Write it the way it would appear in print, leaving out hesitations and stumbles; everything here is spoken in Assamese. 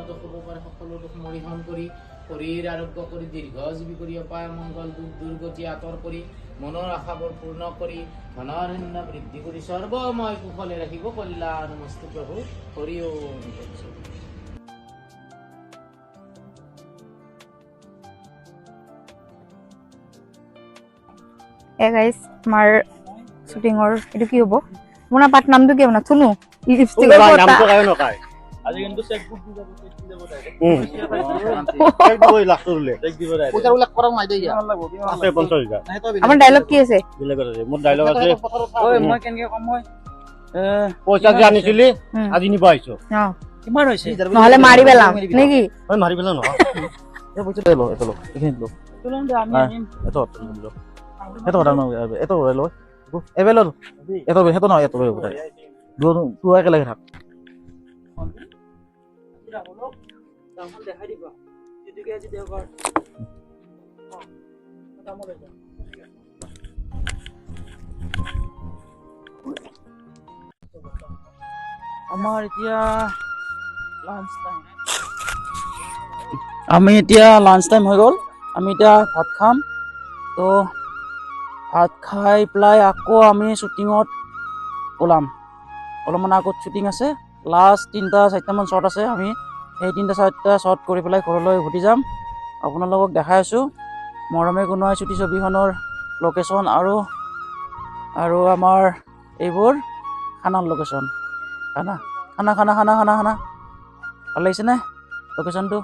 দুখ হ'ব পাৰে সকলো দুখ মৰিহৰণ কৰি শৰীৰ আৰোগ্য কৰি দীৰ্ঘজীৱী কৰি অপায় মংগল দুখ দুৰ্গতি আঁতৰ কৰি মনৰ আশাবোৰ পূৰ্ণ কৰি ধনাৰণ্য বৃদ্ধি কৰি সৰ্বময় কুশলে ৰাখিব কল্যাণমস্তু প্ৰভু হৰি ওম। গাইজ আমাৰ শুটিঙৰ এইটো কি হ'ব আপোনাৰ পাত নামটো কি আপোনাৰ থুনু লিপষ্টিকৰ নামটো কায় নকায় আজি কিন্তু চেকবুক দি যাব চেক দি যাব চেক দিব লাষ্টলে চেক দিব পইচা উল্লেখ কৰা নাই দেই আছে 50000 আপোনাৰ ডায়লগ কি আছে বেলেগ আছে মোৰ ডায়লগ আছে ঐ মই কেনকে কম মই পইচা যে আনিছিলি আজি নিবা আইছো কিমান হৈছে নহলে মাৰি পেলাম নেকি মই মাৰি পেলাম নহয় এই পইচা লো এটো এখিনি লো চলন দে আমি আনিম এটো লো এটো কথা ন এটো লো এবেলো এটো হেতো নহয় এটো বুটাই তুই একেলগে থাক দেখাই দিবা যেদিকে আজি দেওবাৰ আমাৰ এতিয়া লাঞ্চ টাইম হৈ গ'ল আমি এতিয়া ভাত খাম তো ভাত খাই পেলাই আকৌ আমি শ্বুটিঙত ওলাম অলপমান আগত শ্বুটিং আছে লাষ্ট 3-4টা শ্বট আছে আমি সেই 3-4টা শ্বট কৰি পেলাই ঘৰলৈ উভতি যাম আপোনালোকক দেখাই আছোঁ মৰমে গুণোৱাই ছুটি ছবিখনৰ লোকেশ্যন আৰু আমাৰ এইবোৰ খানাৰ লোকেশ্যন খানা ভাল লাগিছেনে লোকেশ্যনটো